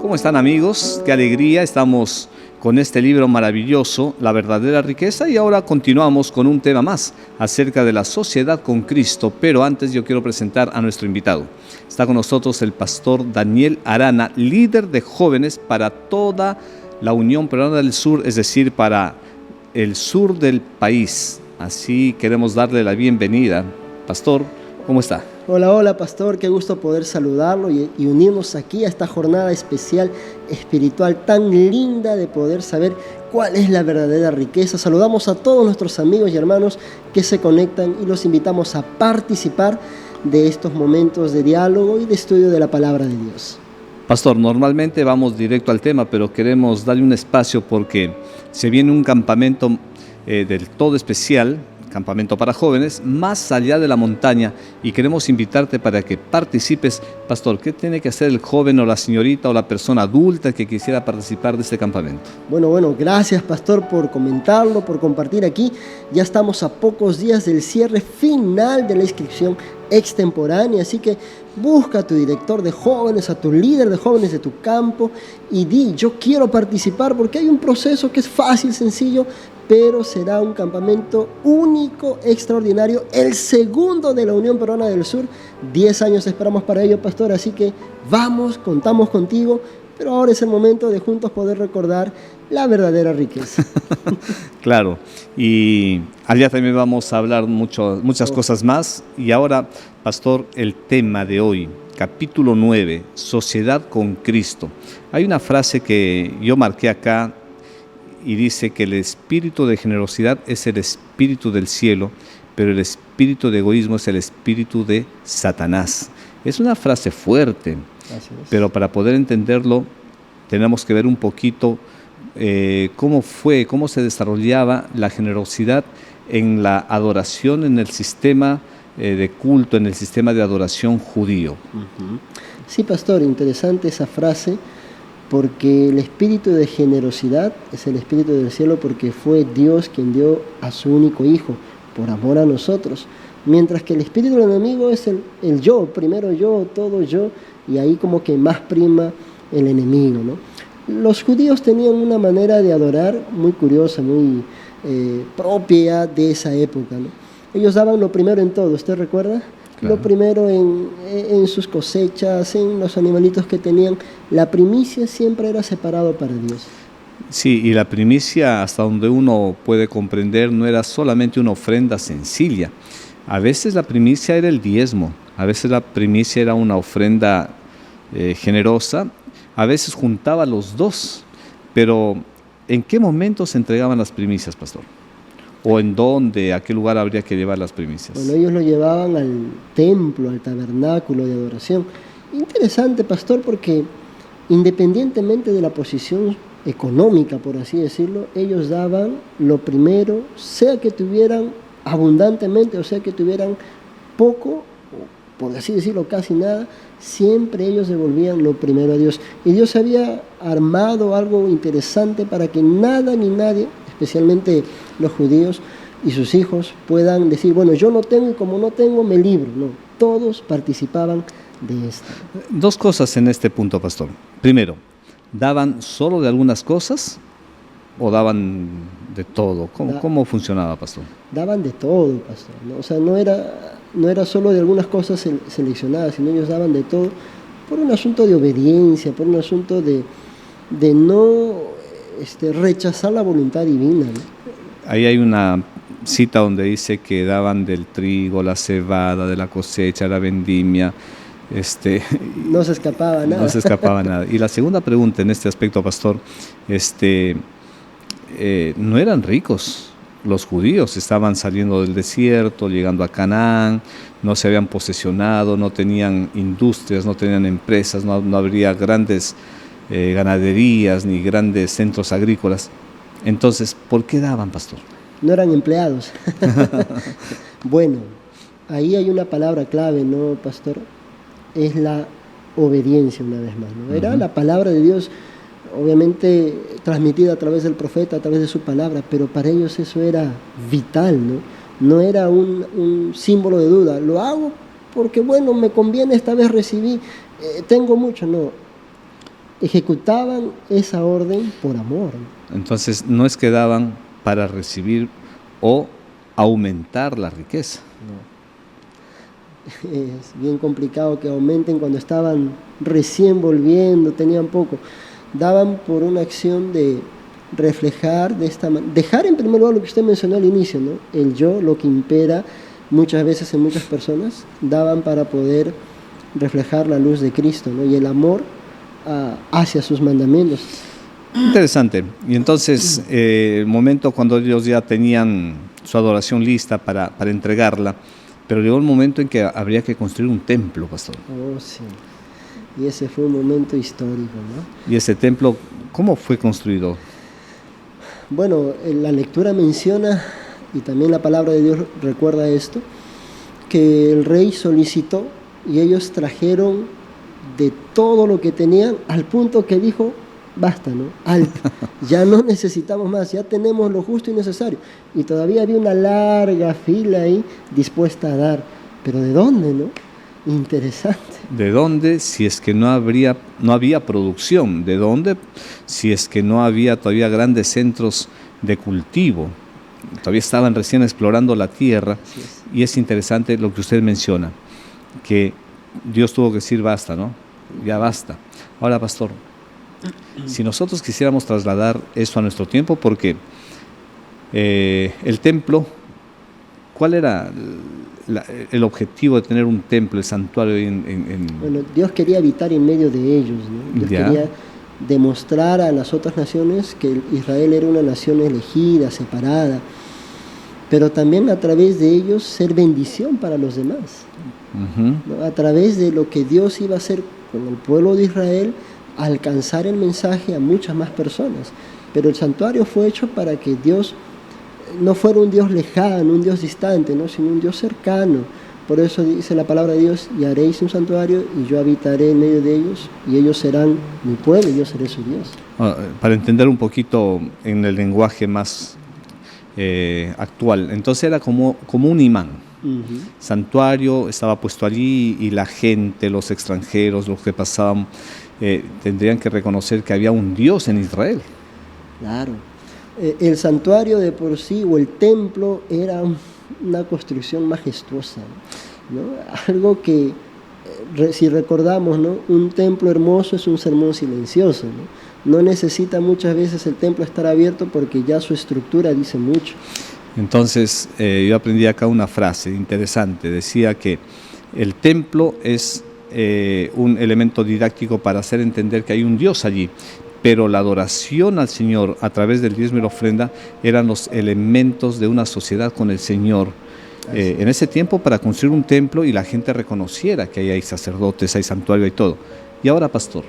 ¿Cómo están, amigos? Qué alegría, estamos con este libro maravilloso, La verdadera riqueza, y ahora continuamos con un tema más acerca de la sociedad con Cristo, pero antes yo quiero presentar a nuestro invitado. Está con nosotros el pastor Daniel Arana, líder de jóvenes para toda la Unión Peruana del Sur, es decir, para el sur del país. Así queremos darle la bienvenida. Pastor, ¿cómo está? Hola, hola pastor, qué gusto poder saludarlo y unirnos aquí a esta jornada especial espiritual tan linda de poder saber cuál es la verdadera riqueza. Saludamos a todos nuestros amigos y hermanos que se conectan y los invitamos a participar de estos momentos de diálogo y de estudio de la palabra de Dios. Pastor, normalmente vamos directo al tema, pero queremos darle un espacio porque se viene un campamento del todo especial, campamento para jóvenes, más allá de la montaña, y queremos invitarte para que participes. Pastor, ¿qué tiene que hacer el joven o la señorita o la persona adulta que quisiera participar de este campamento? Bueno, gracias pastor por comentarlo, por compartir aquí. Ya estamos a pocos días del cierre final de la inscripción extemporánea, así que busca a tu director de jóvenes, a tu líder de jóvenes de tu campo y di, yo quiero participar, porque hay un proceso que es fácil, sencillo, pero será un campamento único, extraordinario, el segundo de la Unión Peruana del Sur. 10 años esperamos para ello, pastor, así que vamos, contamos contigo, pero ahora es el momento de juntos poder recordar la verdadera riqueza. Claro, y allá también vamos a hablar muchas cosas más. Y ahora, pastor, el tema de hoy, capítulo 9, Sociedad con Cristo. Hay una frase que yo marqué acá, y dice que el espíritu de generosidad es el espíritu del cielo, pero el espíritu de egoísmo es el espíritu de Satanás. Es una frase fuerte, pero para poder entenderlo tenemos que ver un poquito cómo se desarrollaba la generosidad en la adoración, en el sistema de culto, en el sistema de adoración judío. Sí, pastor, interesante esa frase, porque el espíritu de generosidad es el espíritu del cielo, porque fue Dios quien dio a su único hijo por amor a nosotros, mientras que el espíritu del enemigo es el yo, primero yo, todo yo, y ahí como que más prima el enemigo, ¿no? Los judíos tenían una manera de adorar muy curiosa, muy propia de esa época, ¿no? Ellos daban lo primero en todo, ¿usted recuerda? Claro. Lo primero en sus cosechas, en los animalitos que tenían. La primicia siempre era separado para Dios. Sí, y la primicia, hasta donde uno puede comprender, no era solamente una ofrenda sencilla. A veces la primicia era el diezmo, a veces la primicia era una ofrenda generosa, a veces juntaba los dos. Pero ¿en qué momento se entregaban las primicias, pastor? ¿O en dónde, a qué lugar habría que llevar las primicias? Bueno, ellos lo llevaban al templo, al tabernáculo de adoración. Interesante, pastor, porque independientemente de la posición económica, por así decirlo, ellos daban lo primero, sea que tuvieran abundantemente o sea que tuvieran poco, o por así decirlo casi nada, siempre ellos devolvían lo primero a Dios. Y Dios había armado algo interesante para que nada ni nadie, especialmente los judíos y sus hijos, puedan decir, bueno, yo no tengo y como no tengo me libro. No, todos participaban de esto. Dos cosas en este punto, pastor. Primero, ¿daban solo de algunas cosas o daban de todo? ¿Cómo funcionaba, pastor? Daban de todo, pastor, ¿no? O sea, no era solo de algunas cosas seleccionadas, sino ellos daban de todo por un asunto de obediencia, por un asunto de no rechazar la voluntad divina, ¿no? Ahí hay una cita donde dice que daban del trigo, la cebada, de la cosecha, la vendimia. No se escapaba nada. No se escapaba nada. Y la segunda pregunta en este aspecto, pastor, no eran ricos los judíos, estaban saliendo del desierto, llegando a Canaán, no se habían posesionado, no tenían industrias, no tenían empresas, no habría grandes ganaderías ni grandes centros agrícolas. Entonces, ¿por qué daban, pastor? No eran empleados. Bueno, ahí hay una palabra clave, ¿no, pastor? Es la obediencia, una vez más, ¿no? Era la palabra de Dios, obviamente transmitida a través del profeta, a través de su palabra, pero para ellos eso era vital, ¿no? No era un símbolo de duda. Lo hago porque, bueno, me conviene, esta vez recibí, tengo mucho, no. ejecutaban esa orden por amor. Entonces no es que daban para recibir o aumentar la riqueza. No. Es bien complicado que aumenten cuando estaban recién volviendo, tenían poco. Daban por una acción de reflejar de esta manera, dejar en primer lugar lo que usted mencionó al inicio, ¿no? El yo, lo que impera muchas veces en muchas personas, daban para poder reflejar la luz de Cristo, ¿no? Y el amor hacia sus mandamientos. Interesante. Y entonces, el momento cuando ellos ya tenían su adoración lista para entregarla, pero llegó el momento en que habría que construir un templo, pastor. Oh, sí. Y ese fue un momento histórico, ¿no? ¿Y ese templo cómo fue construido? Bueno, la lectura menciona, y también la palabra de Dios recuerda esto, que el rey solicitó y ellos trajeron de todo lo que tenían al punto que dijo, basta, ¿no? Alto, ya no necesitamos más, ya tenemos lo justo y necesario. Y todavía había una larga fila ahí dispuesta a dar. ¿Pero de dónde, no? Interesante. ¿De dónde si es que no había producción? ¿De dónde si es que no había todavía grandes centros de cultivo? Todavía estaban recién explorando la tierra. Y es interesante lo que usted menciona, que Dios tuvo que decir basta, ¿no? Ya basta. Ahora, pastor, si nosotros quisiéramos trasladar eso a nuestro tiempo, porque el templo, ¿cuál era el objetivo de tener un templo, el santuario? Bueno, Dios quería habitar en medio de ellos, ¿no? Dios quería demostrar a las otras naciones que Israel era una nación elegida, separada, pero también a través de ellos ser bendición para los demás. ¿No? A través de lo que Dios iba a hacer con el pueblo de Israel, alcanzar el mensaje a muchas más personas. Pero el santuario fue hecho para que Dios no fuera un Dios lejano, un Dios distante, ¿no? Sino un Dios cercano. Por eso dice la palabra de Dios, y haréis un santuario y yo habitaré en medio de ellos y ellos serán mi pueblo y yo seré su Dios. Para entender un poquito en el lenguaje más actual, entonces era como un imán. Santuario estaba puesto allí y la gente, los extranjeros, los que pasaban, tendrían que reconocer que había un Dios en Israel. Claro. El santuario de por sí o el templo era una construcción majestuosa, ¿no? Algo que, si recordamos, ¿no? Un templo hermoso es un sermón silencioso, ¿no? No necesita muchas veces el templo estar abierto porque ya su estructura dice mucho. Entonces, yo aprendí acá una frase interesante. Decía que el templo es un elemento didáctico para hacer entender que hay un Dios allí, pero la adoración al Señor a través del diezmo y la ofrenda eran los elementos de una sociedad con el Señor. En ese tiempo, para construir un templo y la gente reconociera que ahí hay sacerdotes, hay santuario, hay todo. Y ahora, pastor,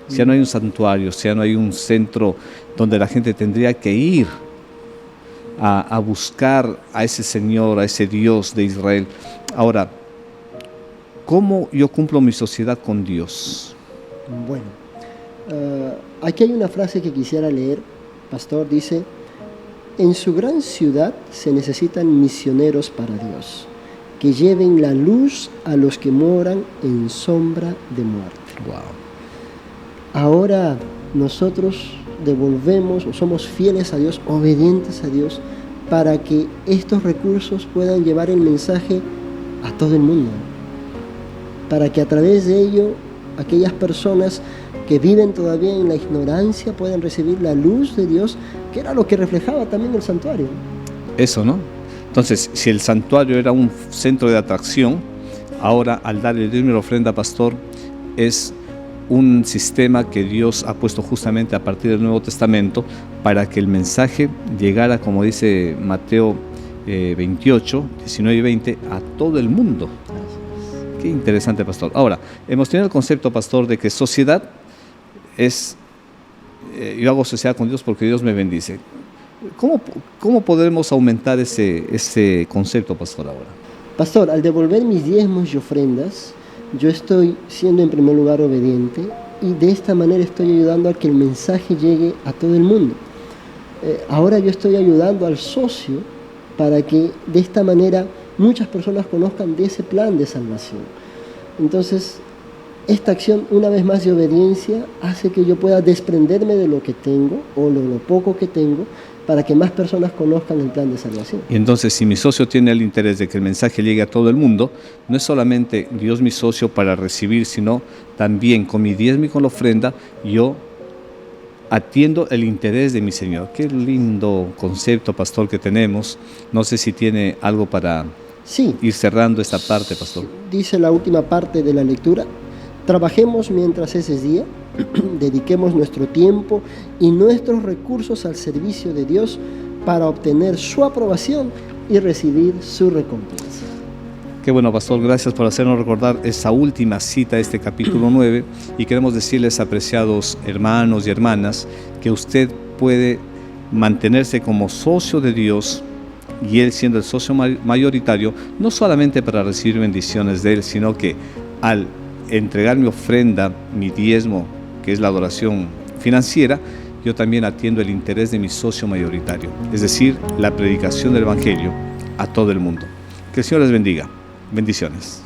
si ya no hay un santuario, si ya no hay un centro donde la gente tendría que ir a buscar a ese Señor, a ese Dios de Israel. Ahora, ¿cómo yo cumplo mi sociedad con Dios? Bueno, aquí hay una frase que quisiera leer, pastor, dice: en su gran ciudad se necesitan misioneros para Dios, que lleven la luz a los que moran en sombra de muerte. Wow. Ahora nosotros devolvemos o somos fieles a Dios, obedientes a Dios, para que estos recursos puedan llevar el mensaje a todo el mundo, para que a través de ello aquellas personas que viven todavía en la ignorancia puedan recibir la luz de Dios, que era lo que reflejaba también el santuario. Eso, ¿no? Entonces, si el santuario era un centro de atracción, ahora al dar el diezmo y la ofrenda, pastor, es un sistema que Dios ha puesto justamente a partir del Nuevo Testamento para que el mensaje llegara, como dice Mateo 28, 19 y 20, a todo el mundo. Qué interesante, pastor. Ahora, hemos tenido el concepto, pastor, de que sociedad es, yo hago sociedad con Dios porque Dios me bendice. ¿Cómo podemos aumentar ese concepto, pastor, ahora? Pastor, al devolver mis diezmos y ofrendas, yo estoy siendo en primer lugar obediente y de esta manera estoy ayudando a que el mensaje llegue a todo el mundo. Ahora yo estoy ayudando al socio para que de esta manera muchas personas conozcan de ese plan de salvación. Entonces, esta acción, una vez más de obediencia, hace que yo pueda desprenderme de lo que tengo o lo poco que tengo para que más personas conozcan el plan de salvación. Y entonces, si mi socio tiene el interés de que el mensaje llegue a todo el mundo, no es solamente Dios mi socio para recibir, sino también con mi diezmo y con la ofrenda, yo atiendo el interés de mi Señor. Qué lindo concepto, pastor, que tenemos. No sé si tiene algo para ir cerrando esta parte, pastor. Dice la última parte de la lectura: trabajemos mientras es día, dediquemos nuestro tiempo y nuestros recursos al servicio de Dios para obtener su aprobación y recibir su recompensa. Qué bueno, pastor, gracias por hacernos recordar esa última cita de este capítulo 9, y queremos decirles, apreciados hermanos y hermanas, que usted puede mantenerse como socio de Dios, y Él siendo el socio mayoritario, no solamente para recibir bendiciones de Él, sino que al entregar mi ofrenda, mi diezmo, que es la adoración financiera, yo también atiendo el interés de mi socio mayoritario, es decir, la predicación del Evangelio a todo el mundo. Que el Señor les bendiga. Bendiciones.